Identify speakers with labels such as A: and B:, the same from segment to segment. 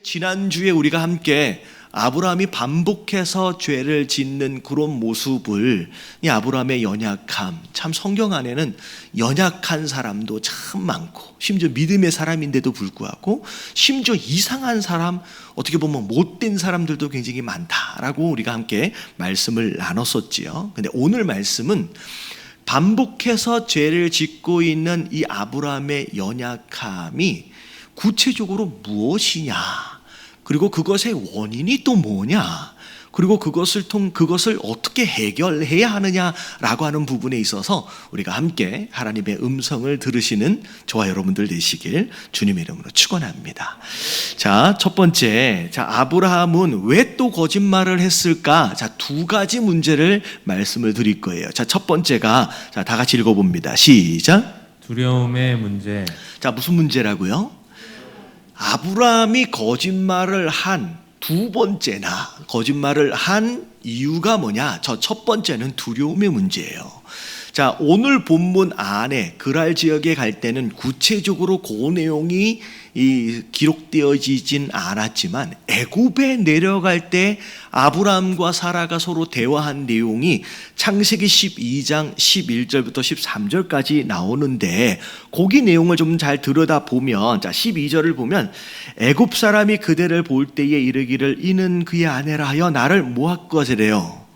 A: 지난주에 우리가 함께 아브라함이 반복해서 죄를 짓는 그런 모습을, 이 아브라함의 연약함, 참 성경 안에는 연약한 사람도 참 많고, 심지어 믿음의 사람인데도 불구하고 심지어 이상한 사람, 어떻게 보면 못된 사람들도 굉장히 많다라고 우리가 함께 말씀을 나눴었지요. 근데 오늘 말씀은 반복해서 죄를 짓고 있는 이 아브라함의 연약함이 구체적으로 무엇이냐, 그리고 그것의 원인이 또 뭐냐, 그리고 그것을 어떻게 해결해야 하느냐라고 하는 부분에 있어서 우리가 함께 하나님의 음성을 들으시는 저와 여러분들 되시길 주님의 이름으로 축원합니다. 자, 첫 번째, 아브라함은 왜 또 거짓말을 했을까? 두 가지 문제를 말씀을 드릴 거예요. 첫 번째가, 다 같이 읽어봅니다. 시작.
B: 두려움의 문제.
A: 무슨 문제라고요? 아브라함이 거짓말을 한 두 번째나 거짓말을 한 이유가 뭐냐? 첫 번째는 두려움의 문제예요. 오늘 본문 안에 그랄 지역에 갈 때는 구체적으로 그 내용이 기록되어지진 않았지만, 애굽에 내려갈 때 아브라함과 사라가 서로 대화한 내용이 창세기 12장 11절부터 13절까지 나오는데, 거기 내용을 좀 잘 들여다보면 12절을 보면, 애굽 사람이 그대를 볼 때에 이르기를 이는 그의 아내라 하여 나를 모았거지래요.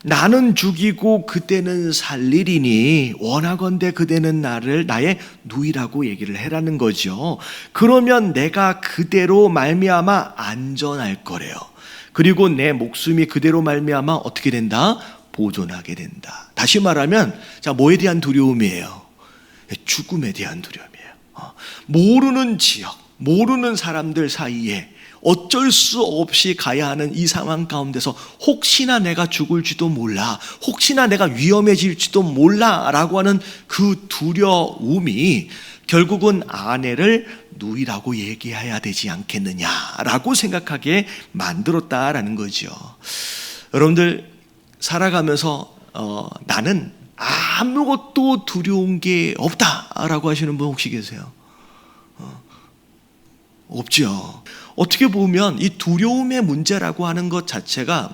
A: 나는 죽이고 그때는 살리리니 원하건대 그대는 나의 누이라고 얘기를 해라는 거죠. 그러면 내가 그대로 말미암아 안전할 거래요. 그리고 내 목숨이 그대로 말미암아 어떻게 된다? 보존하게 된다. 다시 말하면 뭐에 대한 두려움이에요? 죽음에 대한 두려움이에요. 모르는 지역, 모르는 사람들 사이에 어쩔 수 없이 가야 하는 이 상황 가운데서 혹시나 내가 죽을지도 몰라, 혹시나 내가 위험해질지도 몰라 라고 하는 그 두려움이 결국은 아내를 누이라고 얘기해야 되지 않겠느냐라고 생각하게 만들었다라는 거죠. 여러분들 살아가면서 나는 아무것도 두려운 게 없다라고 하시는 분 혹시 계세요? 없죠. 어떻게 보면 이 두려움의 문제라고 하는 것 자체가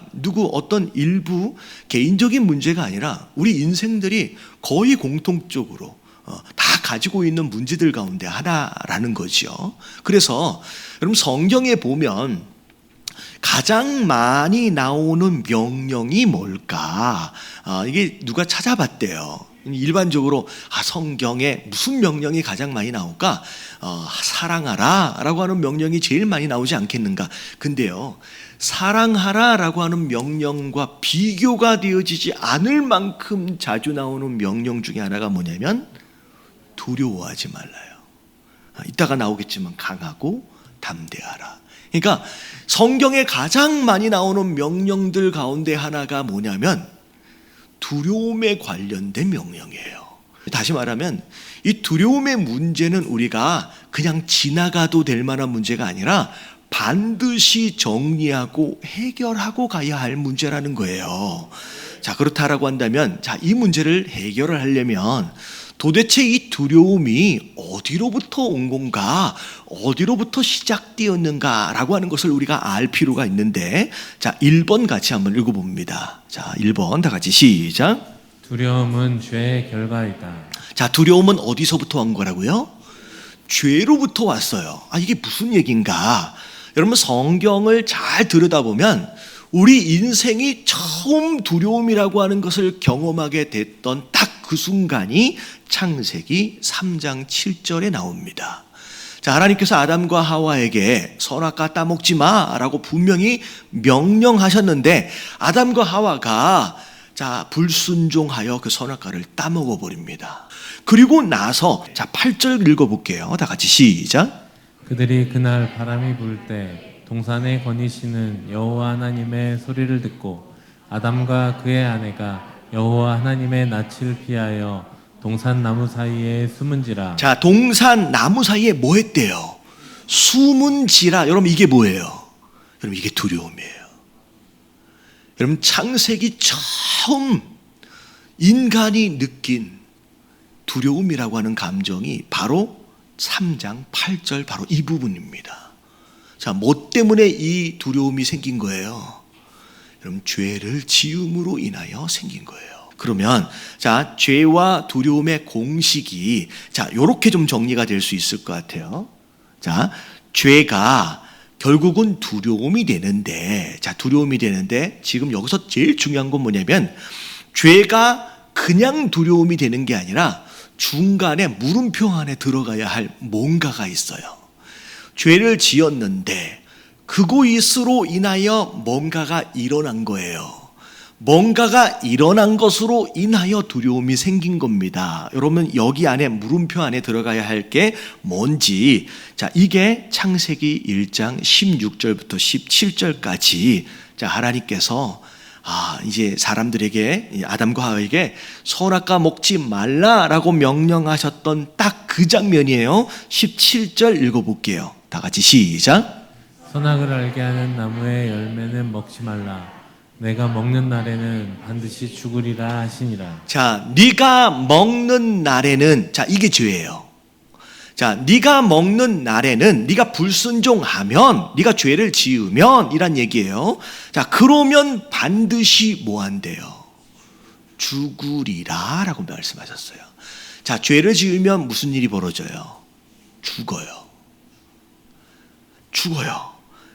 A: 어떤 일부 개인적인 문제가 아니라 우리 인생들이 거의 공통적으로 다 가지고 있는 문제들 가운데 하나라는 거죠. 그래서 여러분, 성경에 보면 가장 많이 나오는 명령이 뭘까? 이게 누가 찾아봤대요. 일반적으로 성경에 무슨 명령이 가장 많이 나올까? 사랑하라 라고 하는 명령이 제일 많이 나오지 않겠는가? 근데요, 사랑하라 라고 하는 명령과 비교가 되어지지 않을 만큼 자주 나오는 명령 중에 하나가 뭐냐면 두려워하지 말라요. 이따가 나오겠지만 강하고 담대하라. 그러니까 성경에 가장 많이 나오는 명령들 가운데 하나가 뭐냐면 두려움에 관련된 명령이에요. 다시 말하면 이 두려움의 문제는 우리가 그냥 지나가도 될 만한 문제가 아니라 반드시 정리하고 해결하고 가야 할 문제라는 거예요. 그렇다라고 한다면 이 문제를 해결을 하려면 도대체 이 두려움이 어디로부터 온 건가, 어디로부터 시작되었는가라고 하는 것을 우리가 알 필요가 있는데, 1번 같이 한번 읽어봅니다. 1번 다 같이 시작.
B: 두려움은 죄의 결과이다.
A: 두려움은 어디서부터 온 거라고요? 죄로부터 왔어요. 이게 무슨 얘기인가? 여러분, 성경을 잘 들여다보면 우리 인생이 처음 두려움이라고 하는 것을 경험하게 됐던 딱 그 순간이 창세기 3장 7절에 나옵니다. 하나님께서 아담과 하와에게 선악과 따먹지 마라고 분명히 명령하셨는데, 아담과 하와가 불순종하여 그 선악과를 따먹어 버립니다. 그리고 나서 8절 읽어볼게요. 다 같이 시작.
B: 그들이 그날 바람이 불 때 동산에 거니시는 여호와 하나님의 소리를 듣고 아담과 그의 아내가 여호와 하나님의 낯을 피하여 동산 나무 사이에 숨은지라.
A: 동산 나무 사이에 뭐 했대요? 숨은지라. 여러분, 이게 뭐예요? 여러분, 이게 두려움이에요. 여러분, 창세기 처음 인간이 느낀 두려움이라고 하는 감정이 바로 3장 8절 바로 이 부분입니다. 자, 뭐 때문에 이 두려움이 생긴 거예요? 여러분, 죄를 지음으로 인하여 생긴 거예요. 그러면 자, 죄와 두려움의 공식이 자, 요렇게 좀 정리가 될 수 있을 것 같아요. 자, 죄가 결국은 두려움이 되는데, 자, 두려움이 되는데 지금 여기서 제일 중요한 건 뭐냐면 죄가 그냥 두려움이 되는 게 아니라 중간에 물음표 안에 들어가야 할 뭔가가 있어요. 죄를 지었는데 그곳으로 인하여 뭔가가 일어난 거예요. 뭔가가 일어난 것으로 인하여 두려움이 생긴 겁니다. 여러분, 여기 안에 물음표 안에 들어가야 할 게 뭔지, 자, 이게 창세기 1장 16절부터 17절까지 자, 하나님께서 이제 사람들에게, 아담과 하와에게 선악과 먹지 말라라고 명령하셨던 딱 그 장면이에요. 17절 읽어볼게요. 다 같이 시작.
B: 선악을 알게 하는 나무의 열매는 먹지 말라. 내가 먹는 날에는 반드시 죽으리라 하시니라.
A: 자, 네가 먹는 날에는, 자, 이게 죄예요. 자, 네가 먹는 날에는, 네가 불순종하면, 네가 죄를 지으면 이란 얘기예요. 자, 그러면 반드시 뭐 한대요? 죽으리라 라고 말씀하셨어요. 자, 죄를 지으면 무슨 일이 벌어져요? 죽어요.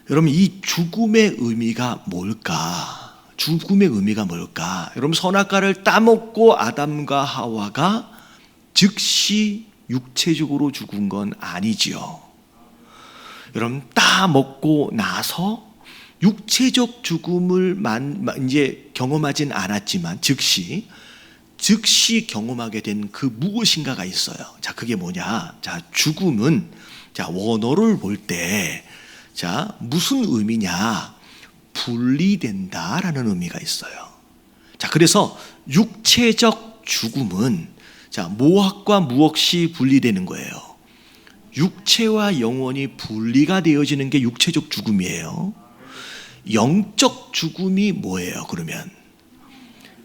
A: 여러분, 이 죽음의 의미가 뭘까? 죽음의 의미가 뭘까? 여러분, 선악과를 따먹고 아담과 하와가 즉시 육체적으로 죽은 건 아니지요. 여러분, 따먹고 나서 육체적 죽음을 이제 경험하진 않았지만 즉시 경험하게 된 그 무엇인가가 있어요. 자, 그게 뭐냐? 자, 죽음은 자, 원어를 볼 때 자, 무슨 의미냐? 분리된다라는 의미가 있어요. 자, 그래서 육체적 죽음은 자, 무엇과 무엇이 분리되는 거예요. 육체와 영혼이 분리가 되어지는 게 육체적 죽음이에요. 영적 죽음이 뭐예요? 그러면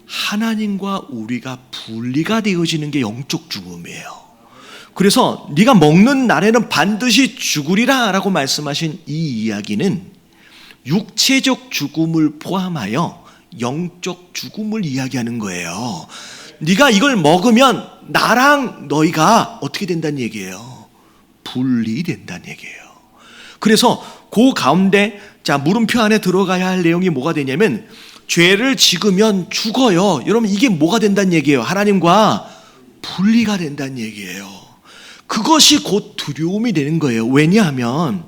A: 하나님과 우리가 분리가 되어지는 게 영적 죽음이에요. 그래서 네가 먹는 날에는 반드시 죽으리라 라고 말씀하신 이 이야기는 육체적 죽음을 포함하여 영적 죽음을 이야기하는 거예요. 네가 이걸 먹으면 나랑 너희가 어떻게 된다는 얘기예요? 분리된다는 얘기예요. 그래서 그 가운데 자, 물음표 안에 들어가야 할 내용이 뭐가 되냐면 죄를 지으면 죽어요. 여러분, 이게 뭐가 된다는 얘기예요? 하나님과 분리가 된다는 얘기예요. 그것이 곧 두려움이 되는 거예요. 왜냐하면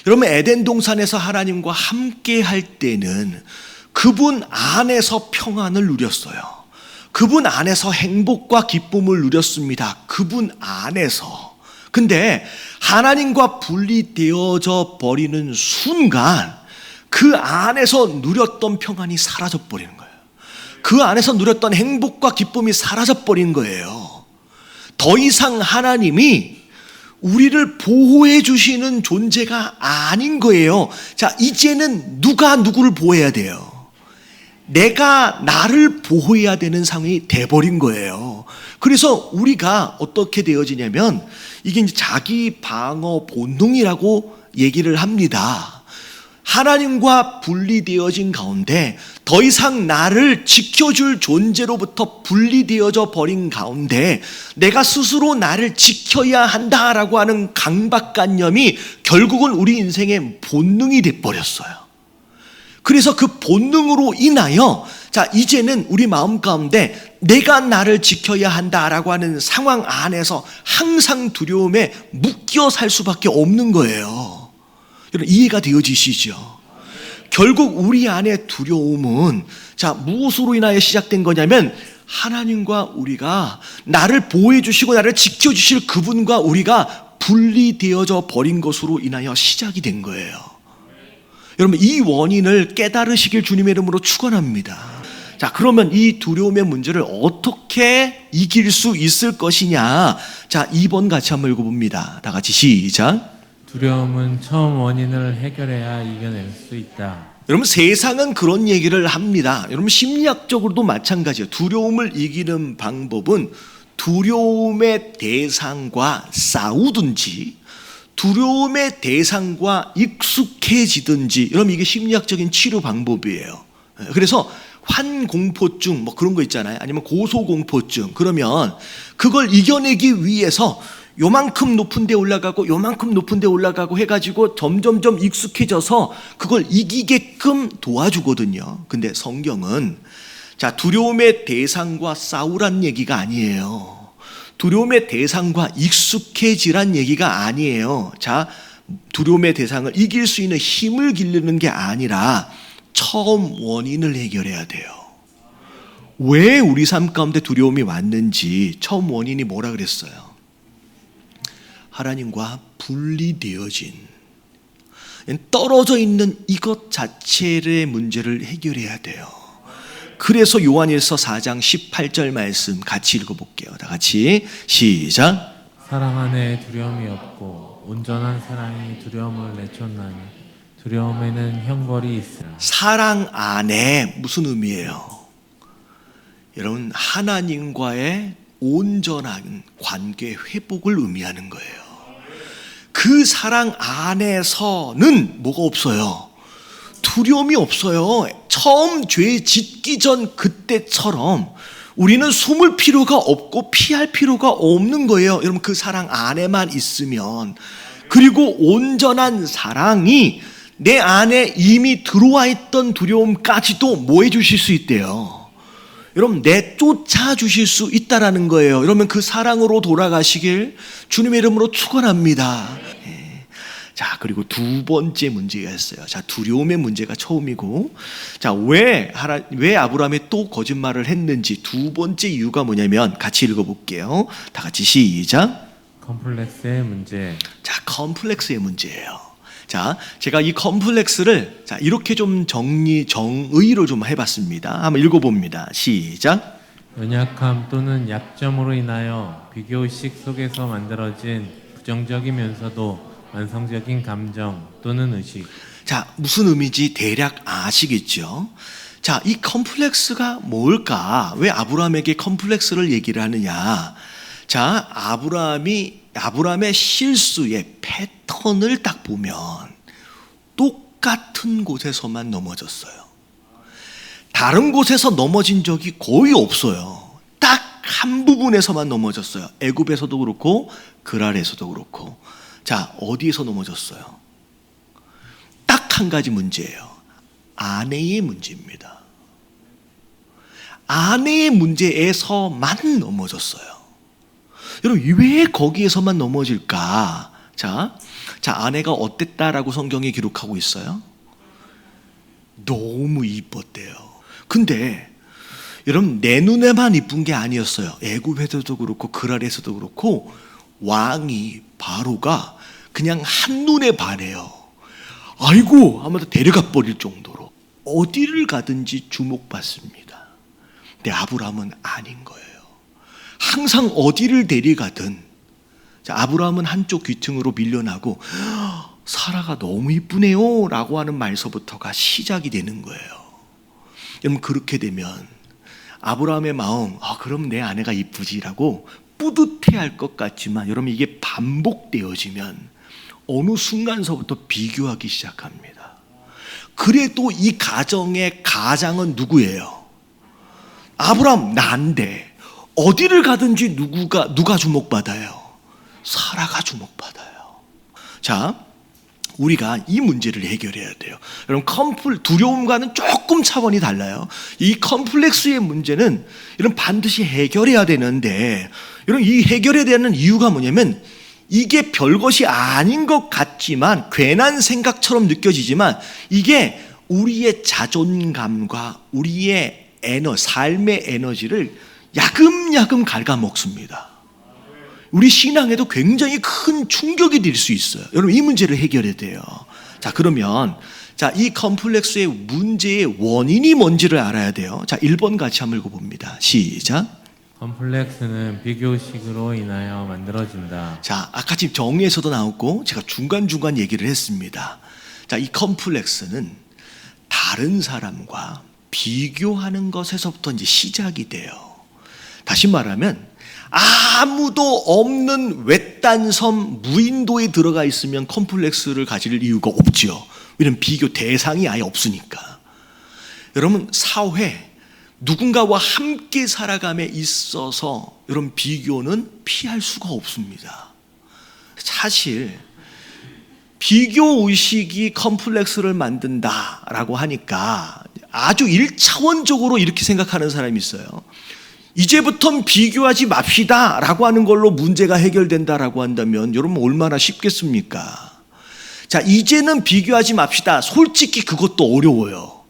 A: 여러분, 에덴 동산에서 하나님과 함께 할 때는 그분 안에서 평안을 누렸어요. 그분 안에서 행복과 기쁨을 누렸습니다. 그분 안에서. 근데 하나님과 분리되어져 버리는 순간 그 안에서 누렸던 평안이 사라져 버리는 거예요. 그 안에서 누렸던 행복과 기쁨이 사라져 버리는 거예요. 더 이상 하나님이 우리를 보호해 주시는 존재가 아닌 거예요. 자, 이제는 누가 누구를 보호해야 돼요? 내가 나를 보호해야 되는 상황이 돼버린 거예요. 그래서 우리가 어떻게 되어지냐면 이게 이제 자기 방어 본능이라고 얘기를 합니다. 하나님과 분리되어진 가운데 더 이상 나를 지켜줄 존재로부터 분리되어져 버린 가운데 내가 스스로 나를 지켜야 한다라고 하는 강박관념이 결국은 우리 인생의 본능이 돼버렸어요. 그래서 그 본능으로 인하여 자, 이제는 우리 마음 가운데 내가 나를 지켜야 한다라고 하는 상황 안에서 항상 두려움에 묶여 살 수밖에 없는 거예요. 여러분, 이해가 되어지시죠? 결국 우리 안에 두려움은 자, 무엇으로 인하여 시작된 거냐면 하나님과 우리가 나를 보호해 주시고 나를 지켜 주실 그분과 우리가 분리되어져 버린 것으로 인하여 시작이 된 거예요. 여러분, 이 원인을 깨달으시길 주님의 이름으로 축원합니다. 자, 그러면 이 두려움의 문제를 어떻게 이길 수 있을 것이냐? 자, 2번 같이 한번 읽어봅니다. 다 같이 시작.
B: 두려움은 처음 원인을 해결해야 이겨낼 수 있다.
A: 여러분, 세상은 그런 얘기를 합니다. 여러분, 심리학적으로도 마찬가지예요. 두려움을 이기는 방법은 두려움의 대상과 싸우든지 두려움의 대상과 익숙해지든지, 여러분 이게 심리학적인 치료 방법이에요. 그래서 환공포증 뭐 그런 거 있잖아요. 아니면 고소공포증. 그러면 그걸 이겨내기 위해서 요만큼 높은 데 올라가고 요만큼 높은 데 올라가고 해가지고 점점점 익숙해져서 그걸 이기게끔 도와주거든요. 근데 성경은 자, 두려움의 대상과 싸우란 얘기가 아니에요. 두려움의 대상과 익숙해지란 얘기가 아니에요. 자, 두려움의 대상을 이길 수 있는 힘을 기르는 게 아니라 처음 원인을 해결해야 돼요. 왜 우리 삶 가운데 두려움이 왔는지 처음 원인이 뭐라 그랬어요? 하나님과 분리되어진, 떨어져 있는 이것 자체의 문제를 해결해야 돼요. 그래서 요한일서 4장 18절 말씀 같이 읽어볼게요. 다 같이 시작.
B: 사랑 안에 두려움이 없고 온전한 사랑이 두려움을 내쫓나니 두려움에는 형벌이 있으나.
A: 사랑 안에 무슨 의미예요? 여러분, 하나님과의 온전한 관계 회복을 의미하는 거예요. 그 사랑 안에서는 뭐가 없어요? 두려움이 없어요. 처음 죄 짓기 전 그때처럼 우리는 숨을 필요가 없고 피할 필요가 없는 거예요. 여러분, 그 사랑 안에만 있으면. 그리고 온전한 사랑이 내 안에 이미 들어와 있던 두려움까지도 뭐 해주실 수 있대요? 여러분, 내쫓아 주실 수 있다라는 거예요. 여러분, 그 사랑으로 돌아가시길 주님의 이름으로 축원합니다. 자, 그리고 두 번째 문제가 있어요. 자, 두려움의 문제가 처음이고, 자, 왜 아브라함이 또 거짓말을 했는지 두 번째 이유가 뭐냐면 같이 읽어볼게요. 다 같이 시작.
B: 컴플렉스의 문제.
A: 자, 컴플렉스의 문제예요. 자, 제가 이 컴플렉스를 자, 이렇게 좀 정의로 좀 해봤습니다. 한번 읽어봅니다. 시작.
B: 연약함 또는 약점으로 인하여 비교의식 속에서 만들어진 부정적이면서도 완성적인 감정 또는 의식.
A: 자, 무슨 의미인지 대략 아시겠죠? 자, 이 컴플렉스가 뭘까? 왜 아브라함에게 컴플렉스를 얘기를 하느냐? 자, 아브라함의 실수의 패턴을 딱 보면 똑같은 곳에서만 넘어졌어요. 다른 곳에서 넘어진 적이 거의 없어요. 딱 한 부분에서만 넘어졌어요. 애굽에서도 그렇고 그랄에서도 그렇고. 자, 어디에서 넘어졌어요? 딱 한 가지 문제예요. 아내의 문제입니다. 아내의 문제에서만 넘어졌어요. 여러분, 왜 거기에서만 넘어질까? 자, 아내가 어땠다라고 성경에 기록하고 있어요? 너무 이뻤대요. 근데 여러분, 내 눈에만 이쁜 게 아니었어요. 애굽에서도 그렇고 그랄에서도 그렇고 왕이 바로가 그냥 한눈에 반해요. 아이고 하면서 데려가 버릴 정도로 어디를 가든지 주목받습니다. 근데 아브라함은 아닌 거예요. 항상 어디를 데려가든 자, 아브라함은 한쪽 귀퉁으로 밀려나고 사라가 너무 이쁘네요 라고 하는 말서부터가 시작이 되는 거예요. 여러분, 그렇게 되면 아브라함의 마음, 그럼 내 아내가 이쁘지라고 뿌듯해할 것 같지만 여러분, 이게 반복되어지면 어느 순간서부터 비교하기 시작합니다. 그래도 이 가정의 가장은 누구예요? 아브라함, 난데 어디를 가든지 누가 주목받아요? 사라가 주목받아요. 자, 우리가 이 문제를 해결해야 돼요. 여러분, 두려움과는 조금 차원이 달라요. 이 컴플렉스의 문제는 이런 반드시 해결해야 되는데, 여러분, 이 해결해야 되는 이유가 뭐냐면 이게 별것이 아닌 것 같지만 괜한 생각처럼 느껴지지만 이게 우리의 자존감과 우리의 삶의 에너지를 야금야금 갉아먹습니다. 우리 신앙에도 굉장히 큰 충격이 될 수 있어요. 여러분, 이 문제를 해결해야 돼요. 자, 그러면 이 컴플렉스의 문제의 원인이 뭔지를 알아야 돼요. 자, 1번 같이 한번 읽어봅니다. 시작.
B: 컴플렉스는 비교식으로 인하여 만들어진다.
A: 자, 아까 지금 정의에서도 나왔고 제가 중간중간 얘기를 했습니다. 자, 이 컴플렉스는 다른 사람과 비교하는 것에서부터 이제 시작이 돼요. 다시 말하면 아무도 없는 외딴 섬 무인도에 들어가 있으면 컴플렉스를 가질 이유가 없죠. 왜냐하면 비교 대상이 아예 없으니까. 여러분, 사회, 누군가와 함께 살아감에 있어서 여러분 비교는 피할 수가 없습니다. 사실 비교 의식이 컴플렉스를 만든다라고 하니까 아주 1차원적으로 이렇게 생각하는 사람이 있어요. 이제부터는 비교하지 맙시다 라고 하는 걸로 문제가 해결된다라고 한다면 여러분 얼마나 쉽겠습니까? 자, 이제는 비교하지 맙시다. 솔직히 그것도 어려워요.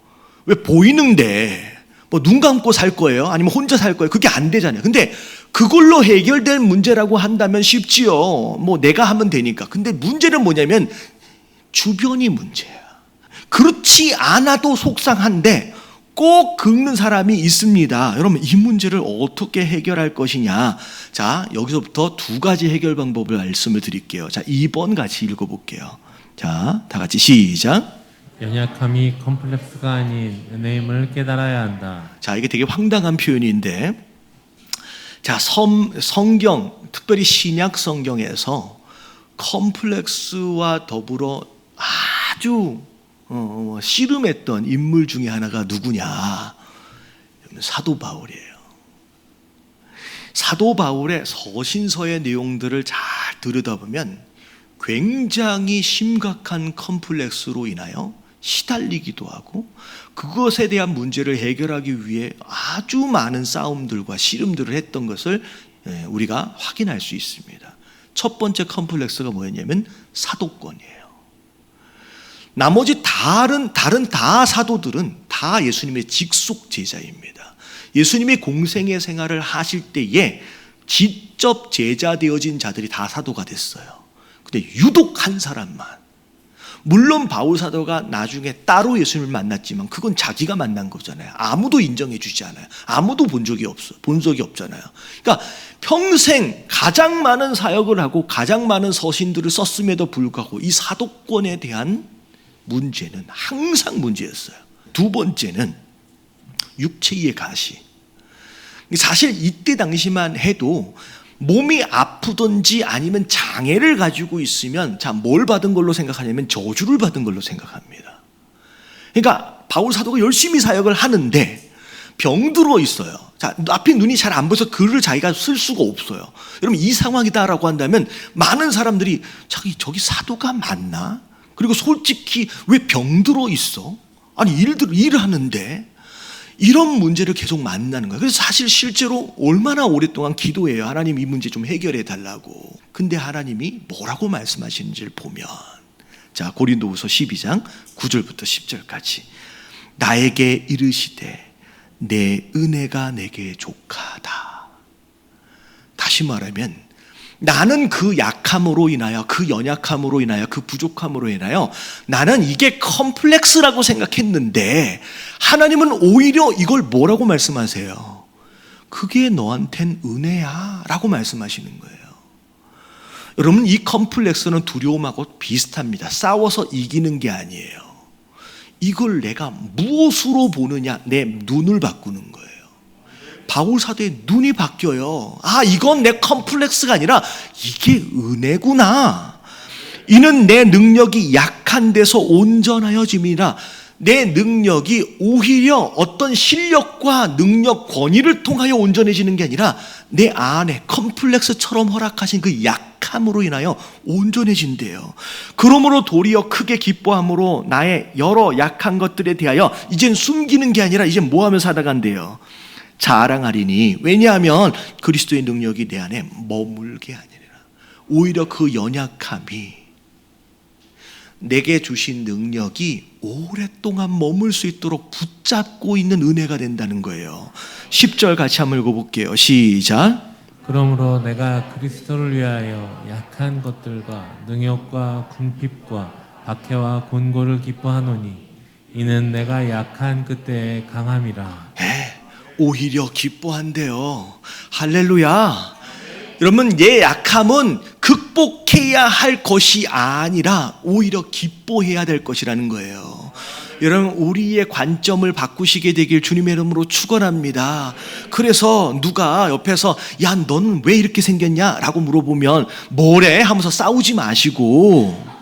A: 왜? 보이는데 뭐 눈 감고 살 거예요? 아니면 혼자 살 거예요? 그게 안 되잖아요. 근데 그걸로 해결될 문제라고 한다면 쉽지요. 뭐 내가 하면 되니까. 근데 문제는 뭐냐면 주변이 문제야. 그렇지 않아도 속상한데 꼭 긁는 사람이 있습니다. 여러분, 이 문제를 어떻게 해결할 것이냐. 자, 여기서부터 두 가지 해결 방법을 말씀을 드릴게요. 자, 2번 같이 읽어볼게요. 자, 다 같이 시작.
B: 연약함이 컴플렉스가 아닌 은혜임을 깨달아야 한다.
A: 자, 이게 되게 황당한 표현인데, 자, 성경, 특별히 신약 성경에서 컴플렉스와 더불어 아주 씨름했던 인물 중에 하나가 누구냐? 사도 바울이에요. 사도 바울의 서신서의 내용들을 잘 들여다보면 굉장히 심각한 컴플렉스로 인하여 시달리기도 하고 그것에 대한 문제를 해결하기 위해 아주 많은 싸움들과 씨름들을 했던 것을 우리가 확인할 수 있습니다. 첫 번째 컴플렉스가 뭐였냐면 사도권이에요. 나머지 다른 다 사도들은 다 예수님의 직속 제자입니다. 예수님이 공생의 생활을 하실 때에 직접 제자 되어진 자들이 다 사도가 됐어요. 근데 유독 한 사람만, 물론 바울 사도가 나중에 따로 예수님을 만났지만 그건 자기가 만난 거잖아요. 아무도 인정해 주지 않아요. 아무도 본 적이 없잖아요. 그러니까 평생 가장 많은 사역을 하고 가장 많은 서신들을 썼음에도 불구하고 이 사도권에 대한 문제는 항상 문제였어요. 두 번째는 육체의 가시. 사실 이때 당시만 해도 몸이 아프든지 아니면 장애를 가지고 있으면 자, 뭘 받은 걸로 생각하냐면 저주를 받은 걸로 생각합니다. 그러니까 바울 사도가 열심히 사역을 하는데 병들어 있어요. 자, 앞에 눈이 잘 안 보여서 글을 자기가 쓸 수가 없어요. 여러분, 이 상황이다라고 한다면 많은 사람들이 저기 사도가 맞나? 그리고 솔직히 왜 병들어 있어? 아니 일을 하는데 이런 문제를 계속 만나는 거예요. 그래서 사실 실제로 얼마나 오랫동안 기도해요. 하나님 이 문제 좀 해결해 달라고. 근데 하나님이 뭐라고 말씀하시는지를 보면 자, 고린도후서 12장 9절부터 10절까지 나에게 이르시되 내 은혜가 내게 족하다. 다시 말하면 나는 그 약함으로 인하여, 그 연약함으로 인하여, 그 부족함으로 인하여 나는 이게 컴플렉스라고 생각했는데 하나님은 오히려 이걸 뭐라고 말씀하세요? 그게 너한텐 은혜야 라고 말씀하시는 거예요. 여러분, 이 컴플렉스는 두려움하고 비슷합니다. 싸워서 이기는 게 아니에요. 이걸 내가 무엇으로 보느냐, 내 눈을 바꾸는 거예요. 바울 사도의 눈이 바뀌어요. 아, 이건 내 컴플렉스가 아니라 이게 은혜구나. 이는 내 능력이 약한 데서 온전하여짐이라. 내 능력이 오히려 어떤 실력과 능력, 권위를 통하여 온전해지는 게 아니라 내 안에 컴플렉스처럼 허락하신 그 약함으로 인하여 온전해진대요. 그러므로 도리어 크게 기뻐함으로 나의 여러 약한 것들에 대하여 이젠 숨기는 게 아니라 이젠 뭐하며 살아간대요? 자랑하리니. 왜냐하면 그리스도의 능력이 내 안에 머물게 하니라. 오히려 그 연약함이 내게 주신 능력이 오랫동안 머물 수 있도록 붙잡고 있는 은혜가 된다는 거예요. 10절 같이 한번 읽어볼게요. 시작.
B: 그러므로 내가 그리스도를 위하여 약한 것들과 능욕과 궁핍과 박해와 곤고를 기뻐하노니 이는 내가 약한 그때의 강함이라.
A: 오히려 기뻐한대요. 할렐루야. 여러분, 내 약함은 극복해야 할 것이 아니라 오히려 기뻐해야 될 것이라는 거예요. 여러분, 우리의 관점을 바꾸시게 되길 주님의 이름으로 축원합니다. 그래서 누가 옆에서 야, 넌 왜 이렇게 생겼냐? 라고 물어보면 뭐래? 하면서 싸우지 마시고,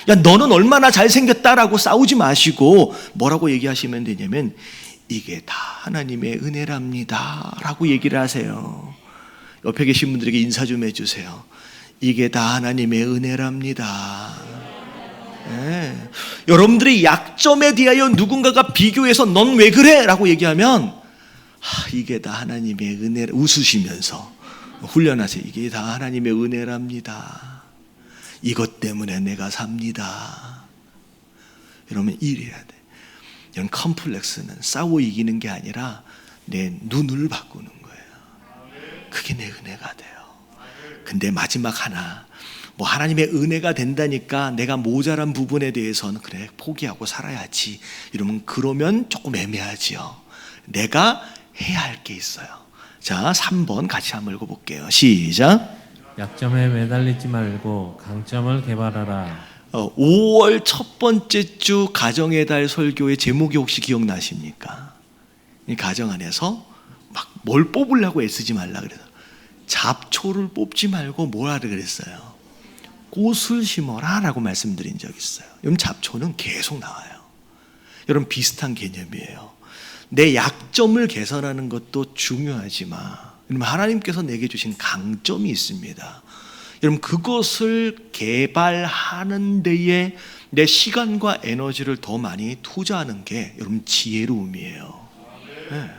A: 야, 너는 얼마나 잘생겼다라고 싸우지 마시고 뭐라고 얘기하시면 되냐면 이게 다 하나님의 은혜랍니다 라고 얘기를 하세요. 옆에 계신 분들에게 인사 좀 해주세요. 이게 다 하나님의 은혜랍니다. 네. 여러분들의 약점에 대하여 누군가가 비교해서 넌 왜 그래? 라고 얘기하면 이게 다 하나님의 은혜, 웃으시면서 훈련하세요. 이게 다 하나님의 은혜랍니다. 이것 때문에 내가 삽니다. 여러분, 이래야 돼. 이런 컴플렉스는 싸워 이기는 게 아니라 내 눈을 바꾸는 거예요. 그게 내 은혜가 돼요. 근데 마지막 하나, 뭐 하나님의 은혜가 된다니까 내가 모자란 부분에 대해서는 그래 포기하고 살아야지 그러면 조금 애매하지요. 내가 해야 할 게 있어요. 자, 3번 같이 한번 읽어볼게요. 시작.
B: 약점에 매달리지 말고 강점을 개발하라.
A: 5월 첫 번째 주 가정의 달 설교의 제목이 혹시 기억나십니까? 이 가정 안에서 막 뭘 뽑으려고 애쓰지 말라 그래서 잡초를 뽑지 말고 뭐라 그랬어요? 꽃을 심어라 라고 말씀드린 적 있어요. 여러분, 잡초는 계속 나와요. 여러분, 비슷한 개념이에요. 내 약점을 개선하는 것도 중요하지만 여러분, 하나님께서 내게 주신 강점이 있습니다. 여러분, 그것을 개발하는 데에 내 시간과 에너지를 더 많이 투자하는 게 여러분 지혜로움이에요. 네.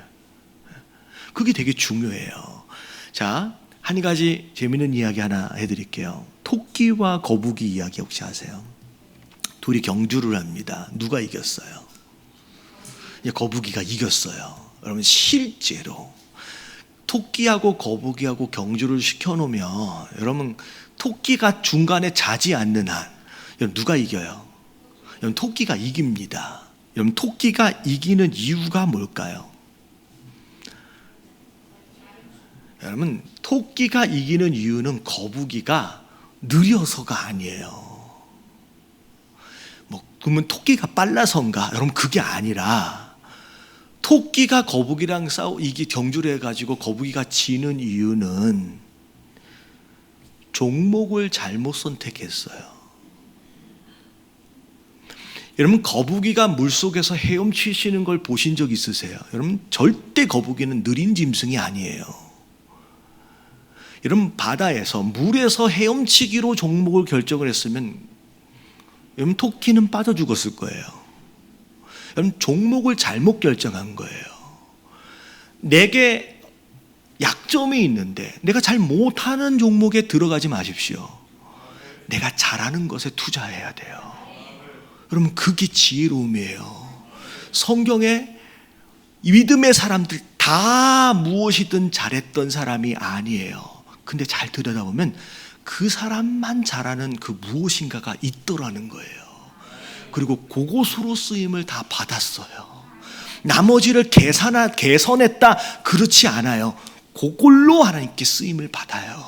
A: 그게 되게 중요해요. 자, 한 가지 재미있는 이야기 하나 해드릴게요. 토끼와 거북이 이야기 혹시 아세요? 둘이 경주를 합니다. 누가 이겼어요? 거북이가 이겼어요. 여러분, 실제로 토끼하고 거북이하고 경주를 시켜놓으면 여러분, 토끼가 중간에 자지 않는 한 여러분, 누가 이겨요? 여러분, 토끼가 이깁니다. 여러분, 토끼가 이기는 이유가 뭘까요? 여러분, 토끼가 이기는 이유는 거북이가 느려서가 아니에요. 그러면 토끼가 빨라서인가? 여러분, 그게 아니라 토끼가 거북이랑 이게 경주를 해가지고 거북이가 지는 이유는 종목을 잘못 선택했어요. 여러분, 거북이가 물속에서 헤엄치시는 걸 보신 적 있으세요? 여러분, 절대 거북이는 느린 짐승이 아니에요. 여러분, 바다에서 물에서 헤엄치기로 종목을 결정을 했으면 여러분, 토끼는 빠져 죽었을 거예요. 여러분, 종목을 잘못 결정한 거예요. 내게 약점이 있는데 내가 잘 못하는 종목에 들어가지 마십시오. 내가 잘하는 것에 투자해야 돼요. 여러분, 그게 지혜로움이에요. 성경에 믿음의 사람들 다 무엇이든 잘했던 사람이 아니에요. 근데 잘 들여다보면 그 사람만 잘하는 그 무엇인가가 있더라는 거예요. 그리고 그것으로 쓰임을 다 받았어요. 나머지를 개선했다, 그렇지 않아요. 그걸로 하나님께 쓰임을 받아요.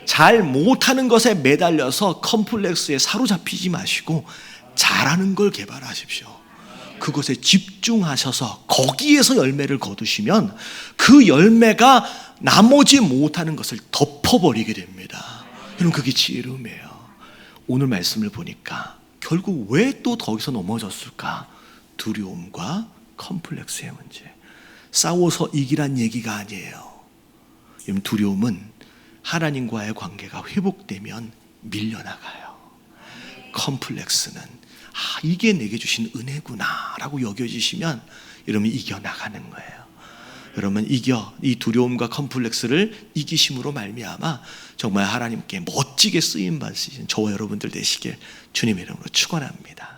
A: 잘 못하는 것에 매달려서 컴플렉스에 사로잡히지 마시고 잘하는 걸 개발하십시오. 그것에 집중하셔서 거기에서 열매를 거두시면 그 열매가 나머지 못하는 것을 덮어버리게 됩니다. 여러분, 그게 지혜로움이에요. 오늘 말씀을 보니까 결국 왜 또 거기서 넘어졌을까? 두려움과 컴플렉스의 문제. 싸워서 이기란 얘기가 아니에요. 여러분, 두려움은 하나님과의 관계가 회복되면 밀려나가요. 컴플렉스는 이게 내게 주신 은혜구나 라고 여겨지시면 여러분, 이겨나가는 거예요. 여러분, 이 두려움과 컴플렉스를 이기심으로 말미암아 정말 하나님께 멋지게 쓰임받으신 저와 여러분들 되시길 주님의 이름으로 축원합니다.